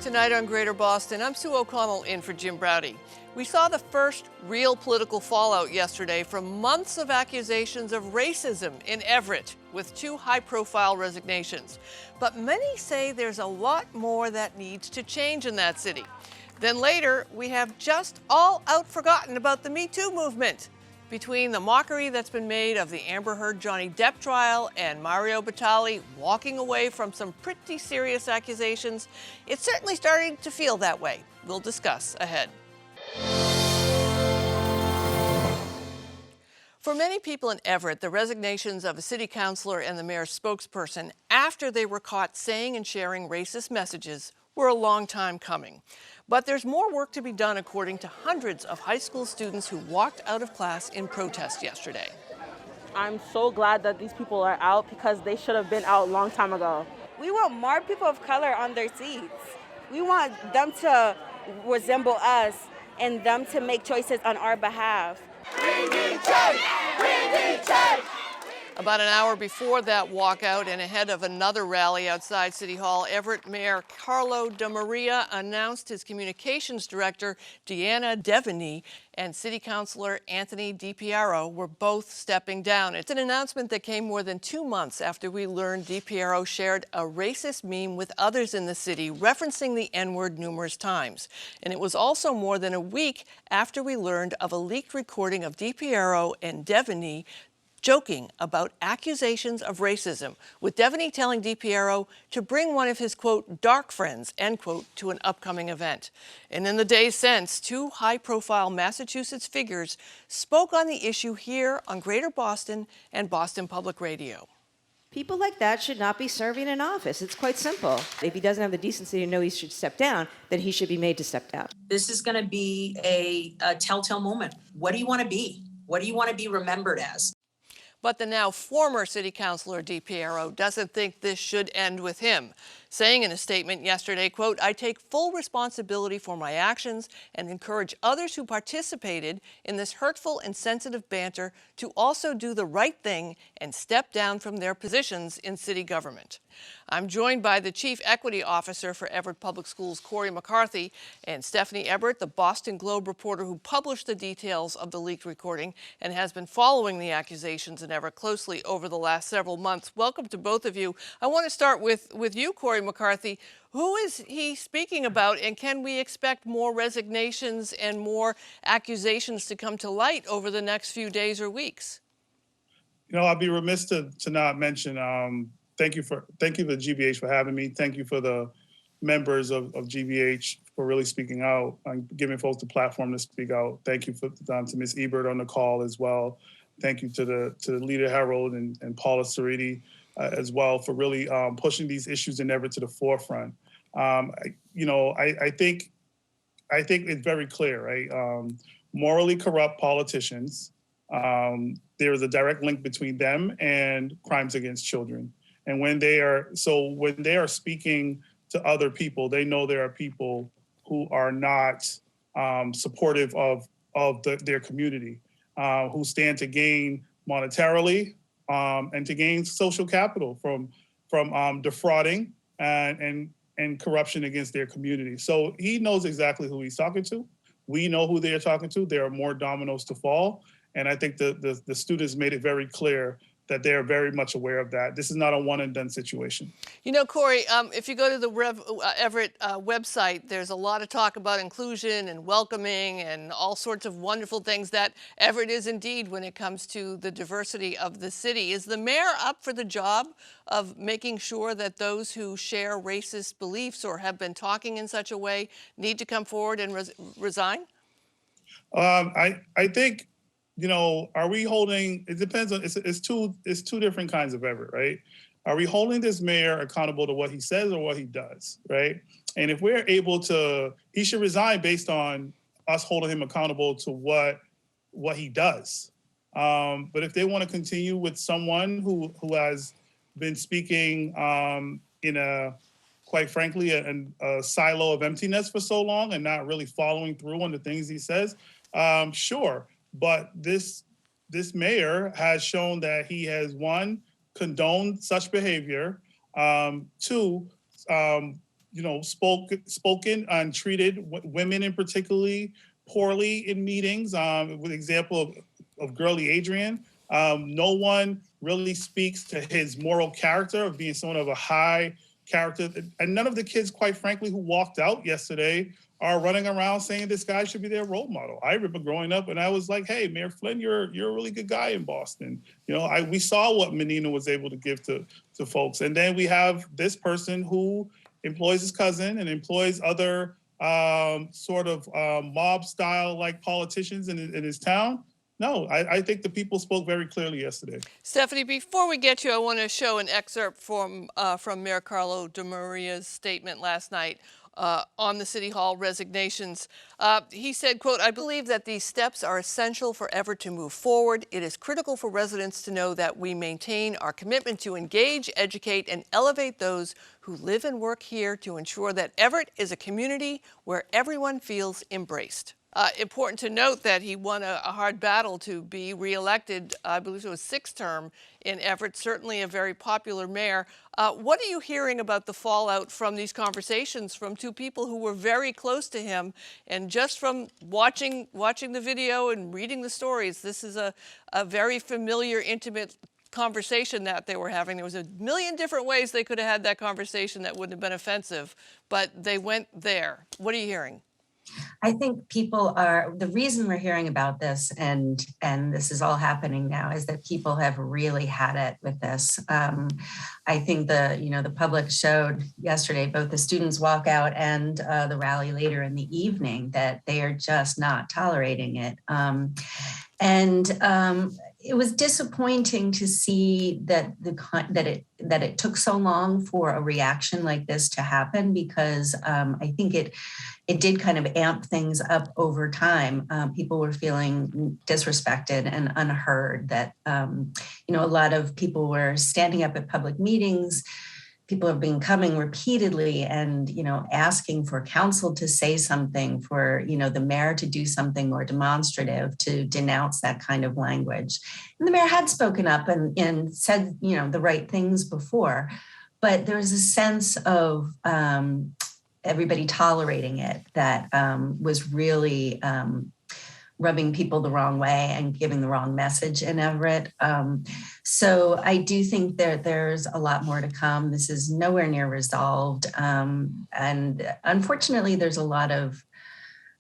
Tonight on Greater Boston, I'm Sue O'Connell in for Jim Browdy. We saw the first real political fallout yesterday from months of accusations of racism in Everett, with 2 high-profile resignations. But many say there's a lot more that needs to change in that city. Then later, we have just all out forgotten about the Me Too movement. Between the mockery that's been made of the Amber Heard Johnny Depp trial and Mario Batali walking away from some pretty serious accusations, it's certainly starting to feel that way. We'll discuss ahead. For many people in Everett, the resignations of a city councilor and the mayor's spokesperson after they were caught saying and sharing racist messages were a long time coming. But there's more work to be done, according to hundreds of high school students who walked out of class in protest yesterday. I'm so glad that these people are out because they should have been out a long time ago. We want more people of color on their seats. We want them to resemble us and them to make choices on our behalf. We need change! We need change! About an hour before that walkout and ahead of another rally outside City Hall, Everett Mayor Maura DeMaria announced his communications director, Deanna Deveney, and City Councilor DiPierro were both stepping down. It's an announcement that came more than 2 months after we learned DiPierro shared a racist meme with others in the city, referencing the N-word numerous times. And it was also more than a week after we learned of a leaked recording of DiPierro and Deveney joking about accusations of racism, with Deveney telling DiPierro to bring one of his, quote, dark friends, end quote, to an upcoming event. And in the days since, 2 high-profile Massachusetts figures spoke on the issue here on Greater Boston and Boston Public Radio. People like that should not be serving in office. It's quite simple. If he doesn't have the decency to know he should step down, then he should be made to step down. This is going to be a telltale moment. What do you want to be? What do you want to be remembered as? But the now former city councilor DiPierro doesn't think this should end with him, saying in a statement yesterday, quote, "I take full responsibility for my actions and encourage others who participated in this hurtful and sensitive banter to also do the right thing and step down from their positions in city government." I'm joined by the Chief Equity Officer for Everett Public Schools, Cory McCarthy, and Stephanie Ebbert, the Boston Globe reporter who published the details of the leaked recording and has been following the accusations in Everett closely over the last several months. Welcome to both of you. I want to start with you, Cory McCarthy. Who is he speaking about, and can we expect more resignations and more accusations to come to light over the next few days or weeks? You know, I'd be remiss to not mention, thank you to GBH for having me. Thank you for the members of GBH for really speaking out and giving folks the platform to speak out. Thank you to Ms. Ebbert on the call as well. Thank you to the Leader Harold and Paula Ceriti as well for really pushing these issues in Everett to the forefront. I think it's very clear, right? Morally corrupt politicians. There is a direct link between them and crimes against children. And when they are speaking to other people, they know there are people who are not supportive of their community, who stand to gain monetarily and to gain social capital from defrauding and corruption against their community. So he knows exactly who he's talking to. We know who they are talking to. There are more dominoes to fall. And I think the students made it very clear that they're very much aware of that. This is not a one and done situation. You know, Cory, if you go to the Everett website, there's a lot of talk about inclusion and welcoming and all sorts of wonderful things that Everett is indeed when it comes to the diversity of the city. Is the mayor up for the job of making sure that those who share racist beliefs or have been talking in such a way need to come forward and resign? I think, you know, are we holding, it depends on, it's two different kinds of Everett, right? Are we holding this mayor accountable to what he says or what he does, right? And if we're able to, he should resign based on us holding him accountable to what he does. But if they want to continue with someone who has been speaking in a, quite frankly, a silo of emptiness for so long and not really following through on the things he says, sure. But this mayor has shown that he has, one, condoned such behavior, two, spoken and treated women in particularly poorly in meetings. With example of Girly Adrian, no one really speaks to his moral character of being someone of a high character. And none of the kids, quite frankly, who walked out yesterday are running around saying this guy should be their role model. I remember growing up and I was like, hey, Mayor Flynn, you're a really good guy in Boston. We saw what Menina was able to give to folks. And then we have this person who employs his cousin and employs other mob style like politicians in his town. No, I think the people spoke very clearly yesterday. Stephanie, before we get you, I want to show an excerpt from Mayor Carlo DeMaria's statement last night on the City Hall resignations. He said, quote, "I believe that these steps are essential for Everett to move forward. It is critical for residents to know that we maintain our commitment to engage, educate, and elevate those who live and work here to ensure that Everett is a community where everyone feels embraced." Important to note that he won a hard battle to be reelected, I believe it was 6th term in Everett, certainly a very popular mayor. What are you hearing about the fallout from these conversations from two people who were very close to him? And just from watching the video and reading the stories, this is a very familiar, intimate conversation that they were having. There was a million different ways they could have had that conversation that wouldn't have been offensive, but they went there. What are you hearing? I think the reason we're hearing about this and this is all happening now is that people have really had it with this. I think the public showed yesterday, both the students walkout and the rally later in the evening, that they are just not tolerating it. It was disappointing to see that it took so long for a reaction like this to happen, because I think it did kind of amp things up over time. People were feeling disrespected and unheard. That a lot of people were standing up at public meetings. People have been coming repeatedly and, asking for council to say something, for, the mayor to do something more demonstrative to denounce that kind of language. And the mayor had spoken up and said, the right things before, but there was a sense of everybody tolerating it that was really rubbing people the wrong way and giving the wrong message in Everett. So I do think there's a lot more to come. This is nowhere near resolved. And unfortunately, there's a lot of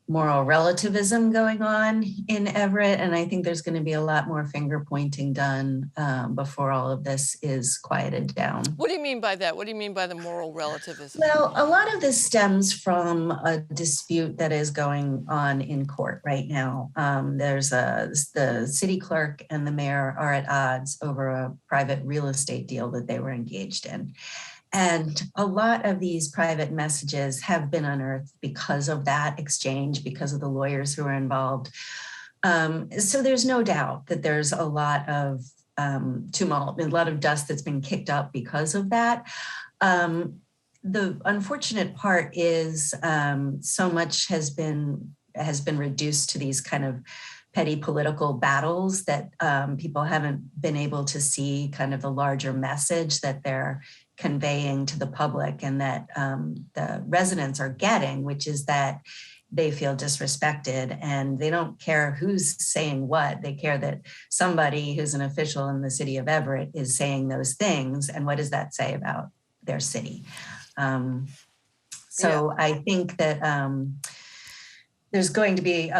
moral relativism going on in Everett. And I think there's going to be a lot more finger pointing done before all of this is quieted down. What do you mean by that? What do you mean by the moral relativism? Well, a lot of this stems from a dispute that is going on in court right now. The city clerk and the mayor are at odds over a private real estate deal that they were engaged in. And a lot of these private messages have been unearthed because of that exchange, because of the lawyers who are involved. So there's no doubt that there's a lot of tumult, a lot of dust that's been kicked up because of that. The unfortunate part is so much has been reduced to these kind of petty political battles that people haven't been able to see kind of the larger message that they're conveying to the public and that the residents are getting, which is that they feel disrespected and they don't care who's saying what. They care that somebody who's an official in the city of Everett is saying those things. And what does that say about their city? I think that there's going to be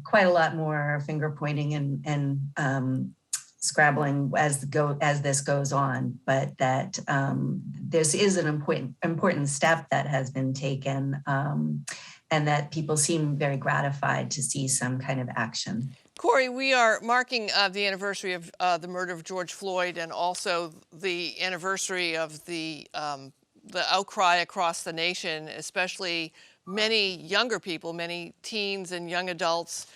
quite a lot more finger pointing and scrabbling as this goes on, but that this is an important step that has been taken, and that people seem very gratified to see some kind of action. Cory, we are marking the anniversary of the murder of George Floyd, and also the anniversary of the outcry across the nation, especially many younger people, many teens and young adults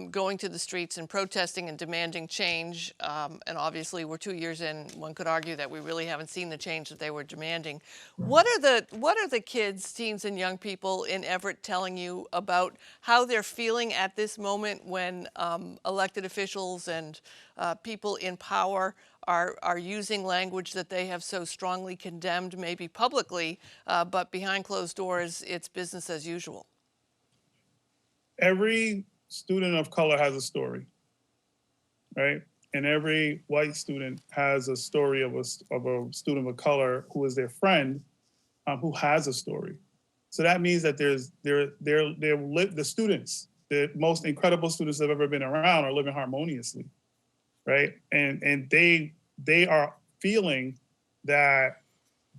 going to the streets and protesting and demanding change. And obviously, we're 2 years in. One could argue that we really haven't seen the change that they were demanding. What are the kids, teens, and young people in Everett telling you about how they're feeling at this moment when elected officials and people in power are using language that they have so strongly condemned, maybe publicly, but behind closed doors, it's business as usual. Every student of color has a story, right? And every white student has a story of a student of color who is their friend, who has a story. So that means that the students, the most incredible students that have ever been around, are living harmoniously, right? And they are feeling that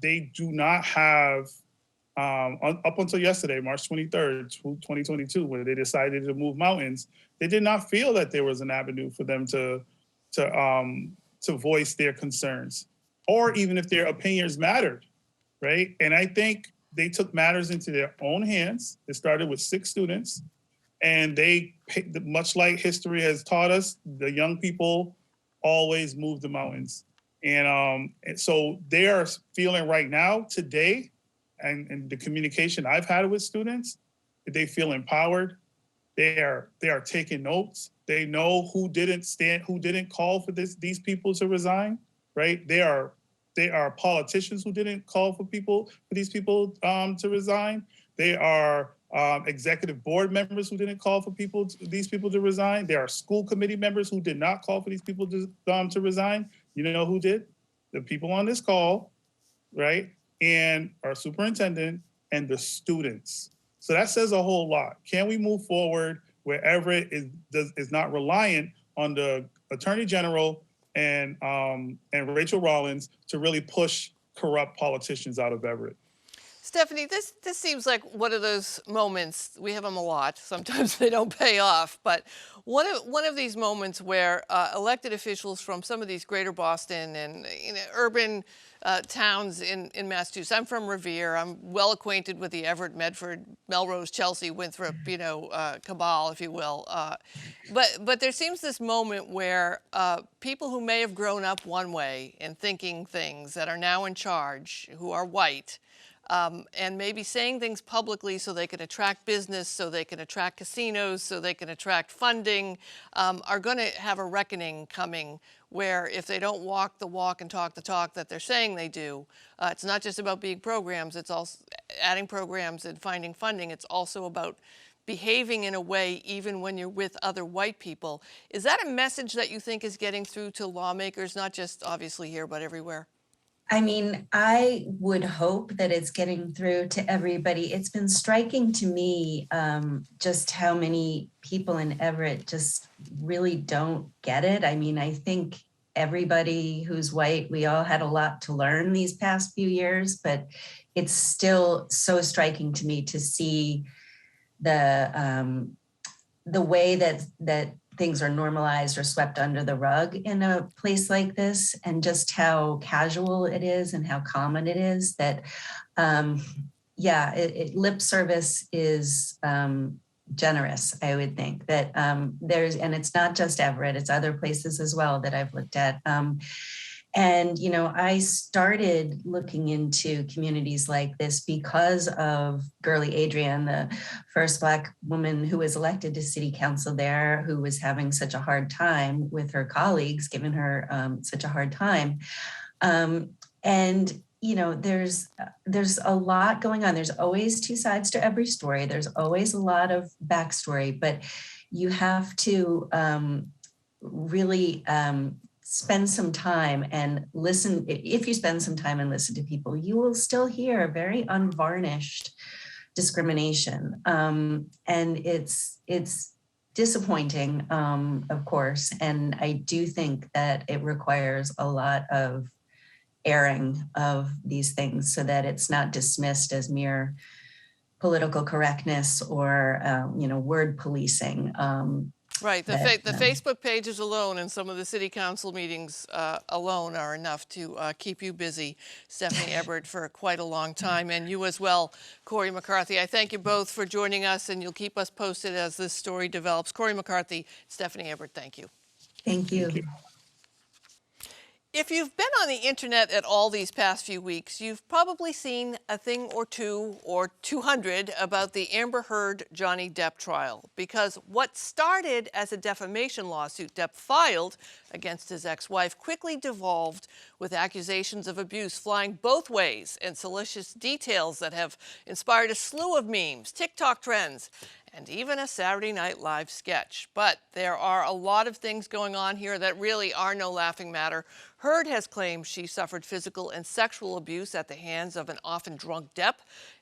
they do not have, up until yesterday, March 23rd, 2022, when they decided to move mountains, they did not feel that there was an avenue for them to voice their concerns, or even if their opinions mattered, right? And I think they took matters into their own hands. It started with 6 students, and they, much like history has taught us, the young people always move the mountains. And so they are feeling right now, today, and the communication I've had with students, they feel empowered. They are taking notes. They know who didn't call for these people to resign, right? They are politicians who didn't call for these people to resign. They are executive board members who didn't call for these people to resign. There are school committee members who did not call for these people to resign. You know who did? The people on this call, right? And our superintendent and the students. So that says a whole lot. Can we move forward where Everett is not reliant on the Attorney General and Rachael Rollins to really push corrupt politicians out of Everett? Stephanie, this seems like one of those moments. We have them a lot. Sometimes they don't pay off, but one of these moments where elected officials from some of these greater Boston and urban towns in Massachusetts. I'm from Revere. I'm well acquainted with the Everett, Medford, Melrose, Chelsea, Winthrop, cabal, if you will. But there seems this moment where people who may have grown up one way and thinking things that are now in charge, who are white, and maybe saying things publicly so they can attract business, so they can attract casinos, so they can attract funding, are going to have a reckoning coming where if they don't walk the walk and talk the talk that they're saying they do, it's not just about being programs, it's also adding programs and finding funding. It's also about behaving in a way even when you're with other white people. Is that a message that you think is getting through to lawmakers, not just obviously here, but everywhere? I mean, I would hope that it's getting through to everybody. It's been striking to me just how many people in Everett just really don't get it. I mean, I think everybody who's white, we all had a lot to learn these past few years, but it's still so striking to me to see the way that things are normalized or swept under the rug in a place like this, and just how casual it is and how common it is that, lip service is generous, I would think. That and it's not just Everett, it's other places as well that I've looked at. And, I started looking into communities like this because of Girly Adrian, the first Black woman who was elected to city council there, who was having such a hard time with her colleagues, giving her such a hard time. And, there's a lot going on. There's always two sides to every story. There's always a lot of backstory, but you have to really spend some time and listen. If you spend some time and listen to people, you will still hear very unvarnished discrimination. And it's disappointing, of course. And I do think that it requires a lot of airing of these things so that it's not dismissed as mere political correctness or, word policing. Right. The Facebook pages alone and some of the city council meetings alone are enough to keep you busy, Stephanie Ebbert, for quite a long time. And you as well, Cory McCarthy. I thank you both for joining us, and you'll keep us posted as this story develops. Cory McCarthy, Stephanie Ebbert, thank you. Thank you. Thank you. If you've been on the internet at all these past few weeks, you've probably seen a thing or two or 200 about the Amber Heard-Johnny Depp trial, because what started as a defamation lawsuit Depp filed against his ex-wife quickly devolved with accusations of abuse flying both ways and salacious details that have inspired a slew of memes, TikTok trends, and even a Saturday Night Live sketch. But there are a lot of things going on here that really are no laughing matter. Heard has claimed she suffered physical and sexual abuse at the hands of an often drunk Depp.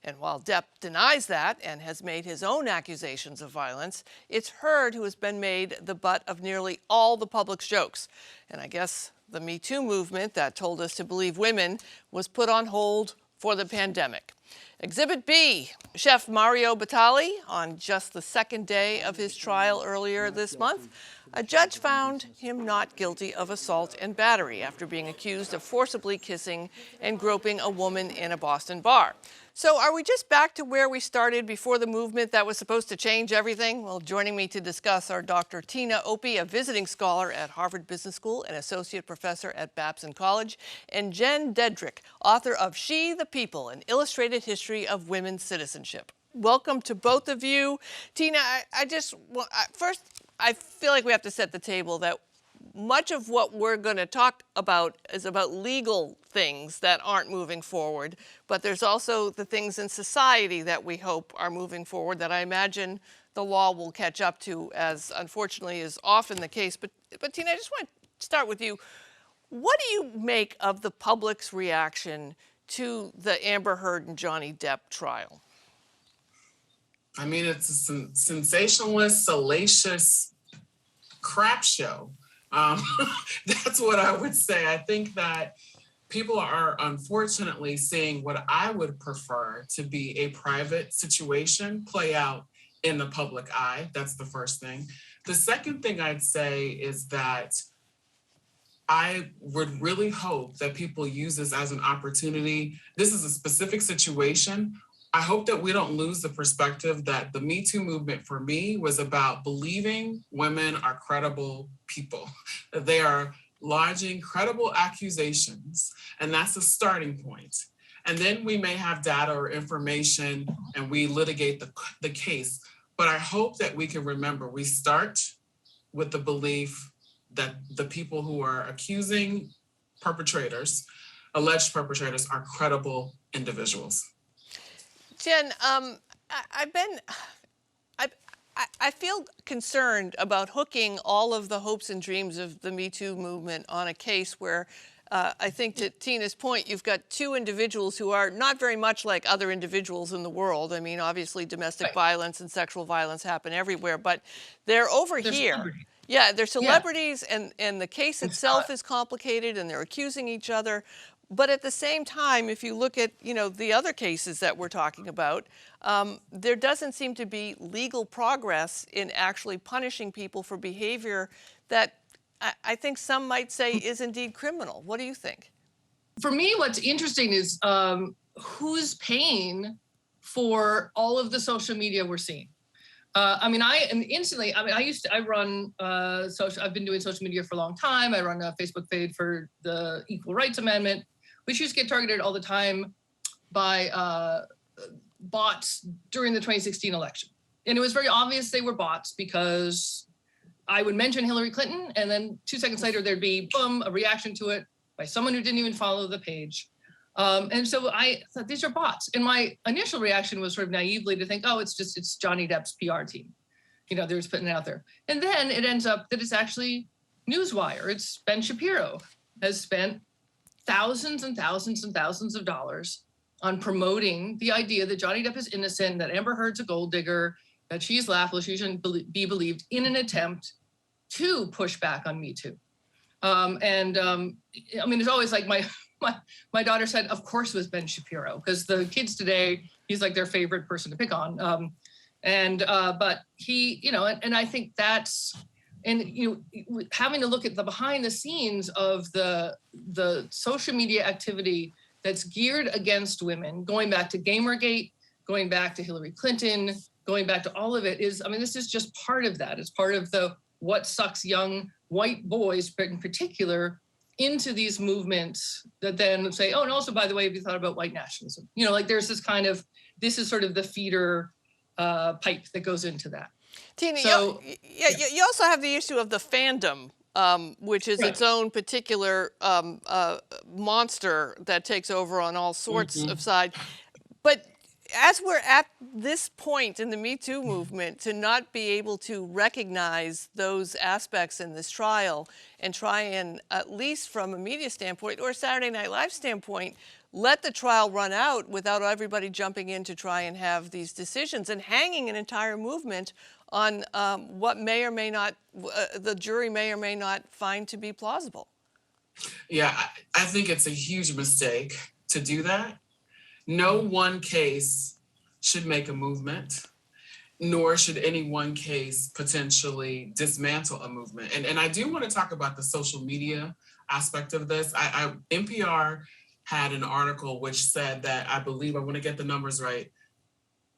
And while Depp denies that and has made his own accusations of violence, it's Heard who has been made the butt of nearly all the public's jokes. And I guess the Me Too movement that told us to believe women was put on hold for the pandemic. Exhibit B, Chef Mario Batali, on just the second day of his trial earlier this month, a judge found him not guilty of assault and battery after being accused of forcibly kissing and groping a woman in a Boston bar. So are we just back to where we started before the movement that was supposed to change everything? Well, joining me to discuss are Dr. Tina Opie, a visiting scholar at Harvard Business School and associate professor at Babson College, and Jen Dedrick, author of She the People, an illustrated history of women's citizenship. Welcome to both of you. Tina, first, I feel like we have to set the table that much of what we're going to talk about is about legal things that aren't moving forward, but there's also the things in society that we hope are moving forward that I imagine the law will catch up to, as unfortunately is often the case. But Tina, I just want to start with you. What do you make of the public's reaction to the Amber Heard and Johnny Depp trial? I mean, it's a sensationalist, salacious crap show. That's what I would say. I think that people are unfortunately seeing what I would prefer to be a private situation play out in the public eye. That's the first thing. The second thing I'd say is that I would really hope that people use this as an opportunity. This is a specific situation. I hope that we don't lose the perspective that the Me Too movement for me was about believing women are credible people. They are lodging credible accusations, and that's a starting point. And then we may have data or information and we litigate the case. But I hope that we can remember, we start with the belief that the people who are accusing perpetrators, alleged perpetrators, are credible individuals. Jen, I feel concerned about hooking all of the hopes and dreams of the Me Too movement on a case where I think to Tina's point, you've got two individuals who are not very much like other individuals in the world. I mean, obviously domestic violence and sexual violence happen everywhere, but they're over here. Yeah, they're celebrities, and the case itself is complicated, and they're accusing each other. But at the same time, if you look at, the other cases that we're talking about, there doesn't seem to be legal progress in actually punishing people for behavior that I think some might say is indeed criminal. What do you think? For me, what's interesting is who's paying for all of the social media we're seeing. I've been doing social media for a long time. I run a Facebook page for the Equal Rights Amendment, which used to get targeted all the time by bots during the 2016 election. And it was very obvious they were bots because I would mention Hillary Clinton, and then 2 seconds later, there'd be, boom, a reaction to it by someone who didn't even follow the page. And so I thought, these are bots. And my initial reaction was sort of naively to think, oh, it's Johnny Depp's PR team. They're just putting it out there. And then it ends up that it's actually Newswire. It's Ben Shapiro has spent thousands and thousands and thousands of dollars on promoting the idea that Johnny Depp is innocent, that Amber Heard's a gold digger, that she's laughable, she shouldn't be believed, in an attempt to push back on Me Too. It's always like my daughter said, of course it was Ben Shapiro, because the kids today, he's like their favorite person to pick on. But he, and I think that's, having to look at the behind the scenes of the social media activity that's geared against women, going back to Gamergate, going back to Hillary Clinton, going back to all of it this is just part of that. It's part of the what sucks young white boys in particular into these movements that then say, oh, and also, by the way, have you thought about white nationalism? You know, like there's this kind of, this is sort of the feeder pipe that goes into that. Tina, So, you also have the issue of the fandom, which is its own particular monster that takes over on all sorts of sides. But as we're at this point in the Me Too movement, to not be able to recognize those aspects in this trial and try and, at least from a media standpoint or Saturday Night Live standpoint, let the trial run out without everybody jumping in to try and have these decisions and hanging an entire movement on what may or may not, the jury may or may not find to be plausible. Yeah, I think it's a huge mistake to do that. No one case should make a movement, nor should any one case potentially dismantle a movement. And I do want to talk about the social media aspect of this. NPR had an article which said that, I believe, I want to get the numbers right,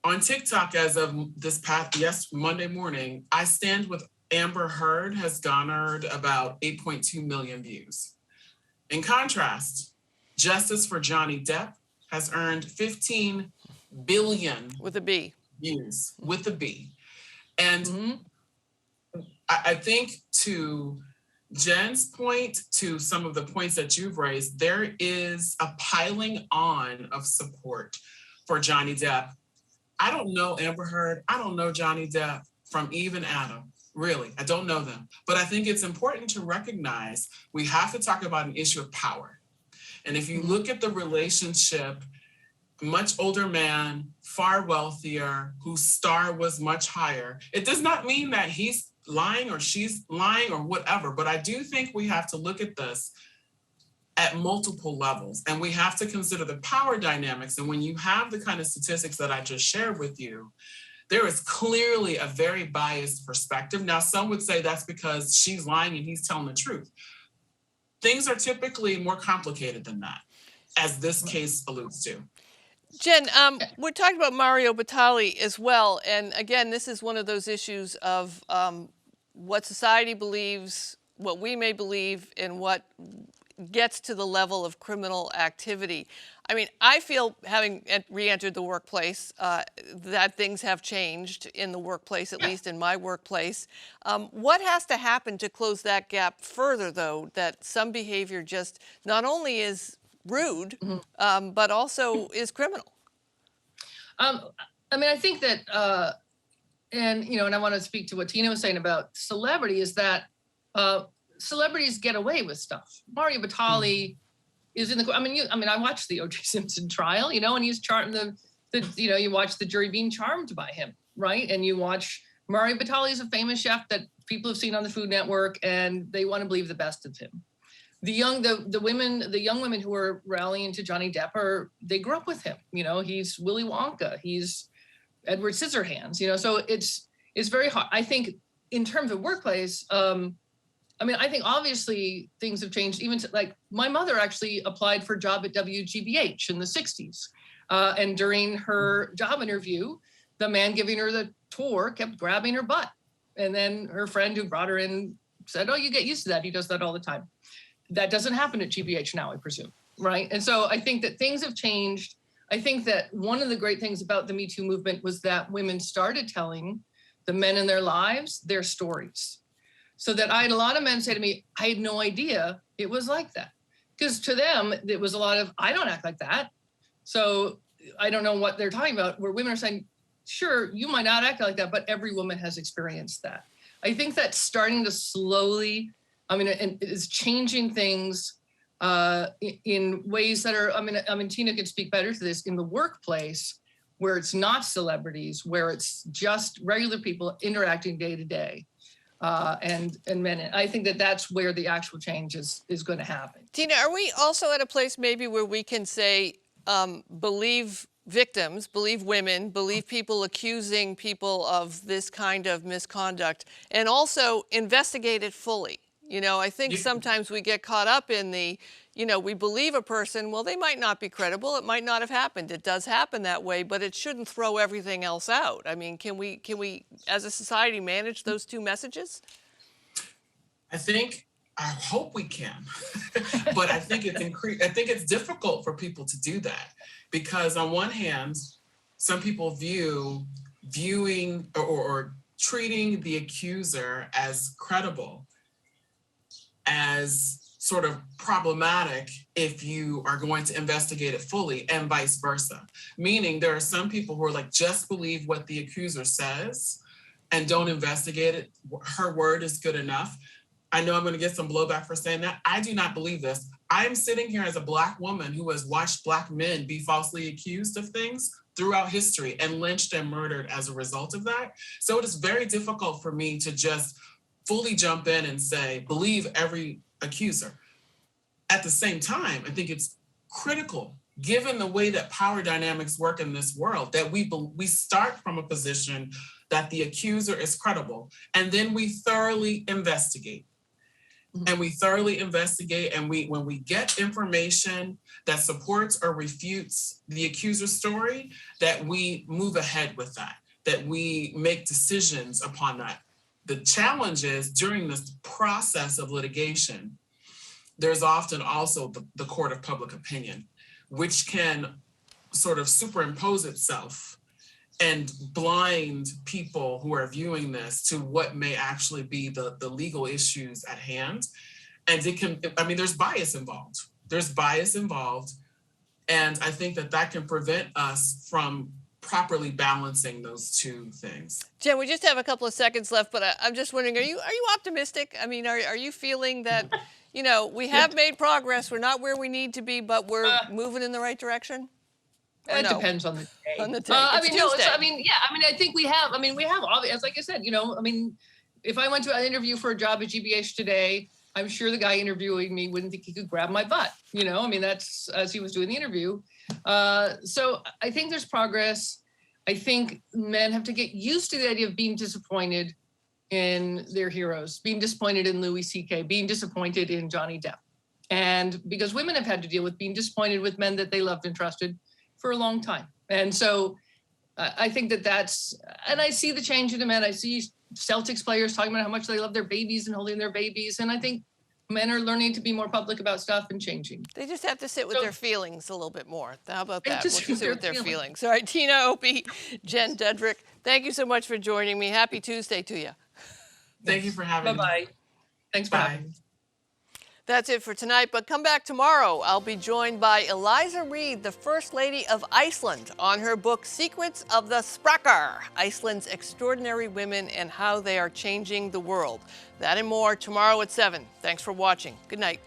on TikTok as of this past, Monday morning, I Stand With Amber Heard has garnered about 8.2 million views. In contrast, Justice for Johnny Depp has earned 15 billion with a B views, with a B. And I think, to Jen's point, to some of the points that you've raised, there is a piling on of support for Johnny Depp. I don't know Amber Heard. I don't know Johnny Depp from Eve and Adam. Really, I don't know them. But I think it's important to recognize we have to talk about an issue of power. And if you look at the relationship, much older man, far wealthier, whose star was much higher, it does not mean that he's lying or she's lying or whatever. But I do think we have to look at this at multiple levels, and we have to consider the power dynamics. And when you have the kind of statistics that I just shared with you, there is clearly a very biased perspective. Now, some would say that's because she's lying and he's telling the truth. Things are typically more complicated than that, as this case alludes to. Jen, we're talking about Mario Batali as well. And again, this is one of those issues of what society believes, what we may believe, and what gets to the level of criminal activity. I mean, I feel, having re-entered the workplace, that things have changed in the workplace, at least in my workplace. What has to happen to close that gap further, though, that some behavior just not only is rude, but also is criminal? I mean, I think that, and I want to speak to what Tina was saying about celebrity, is that celebrities get away with stuff. Mario Batali is in the. I watched the O.J. Simpson trial, and he's charmed you watch the jury being charmed by him, right? And you watch Mario Batali is a famous chef that people have seen on the Food Network, and they want to believe the best of him. The young women who are rallying to Johnny Depp they grew up with him. He's Willy Wonka, he's Edward Scissorhands. So it's very hard. I think in terms of workplace. I think obviously things have changed. Even like my mother actually applied for a job at WGBH in the 60s. And during her job interview, the man giving her the tour kept grabbing her butt. And then her friend who brought her in said, oh, you get used to that. He does that all the time. That doesn't happen at GBH now, I presume, right? And so I think that things have changed. I think that one of the great things about the Me Too movement was that women started telling the men in their lives their stories. So that I had a lot of men say to me, I had no idea it was like that. Because to them, it was a lot of, I don't act like that. So I don't know what they're talking about, where women are saying, sure, you might not act like that, but every woman has experienced that. I think that's starting to slowly, and is changing things in ways that are, Tina could speak better to this, in the workplace, where it's not celebrities, where it's just regular people interacting day to day. And men. I think that's where the actual change is going to happen. Tina, are we also at a place maybe where we can say, believe victims, believe women, believe people accusing people of this kind of misconduct, and also investigate it fully? I think sometimes we get caught up in the, we believe a person, well, they might not be credible. It might not have happened. It does happen that way, but it shouldn't throw everything else out. I mean, can we, as a society, manage those two messages? I think I hope we can, but I think it's difficult for people to do that because on one hand, some people viewing or treating the accuser as credible, as sort of problematic if you are going to investigate it fully, and vice versa. Meaning there are some people who are like, just believe what the accuser says and don't investigate it. Her word is good enough. I know I'm going to get some blowback for saying that. I do not believe this. I'm sitting here as a Black woman who has watched Black men be falsely accused of things throughout history and lynched and murdered as a result of that. So it is very difficult for me to just fully jump in and say, believe every accuser. At the same time, I think it's critical, given the way that power dynamics work in this world, that we start from a position that the accuser is credible, and then we thoroughly investigate. And we thoroughly investigate, and when we get information that supports or refutes the accuser's story, that we move ahead with that we make decisions upon that. The challenge is during this process of litigation, there's often also the court of public opinion, which can sort of superimpose itself and blind people who are viewing this to what may actually be the legal issues at hand. And there's bias involved. There's bias involved. And I think that can prevent us from properly balancing those two things. Jen, we just have a couple of seconds left, but I'm just wondering, are you optimistic? I mean, are you feeling that, we have made progress, we're not where we need to be, but we're moving in the right direction? It depends on the day. On the day. I think we have, as like I said, if I went to an interview for a job at GBH today, I'm sure the guy interviewing me wouldn't think he could grab my butt, that's as he was doing the interview. So I think there's progress. I think men have to get used to the idea of being disappointed in their heroes, being disappointed in Louis C.K., being disappointed in Johnny Depp. And because women have had to deal with being disappointed with men that they loved and trusted for a long time. And so I think and I see the change in the men. I see Celtics players talking about how much they love their babies and holding their babies. And I think men are learning to be more public about stuff and changing. They just have to sit with their feelings a little bit more. How about that? We'll just sit with their feelings. All right, Tina Opie, Jen Dudrick, thank you so much for joining me. Happy Tuesday to you. Thank you for having me. Bye-bye. Thanks for having me. That's it for tonight, but come back tomorrow. I'll be joined by Eliza Reid, the First Lady of Iceland, on her book, Secrets of the Spraker, Iceland's Extraordinary Women and How They Are Changing the World. That and more tomorrow at 7. Thanks for watching. Good night.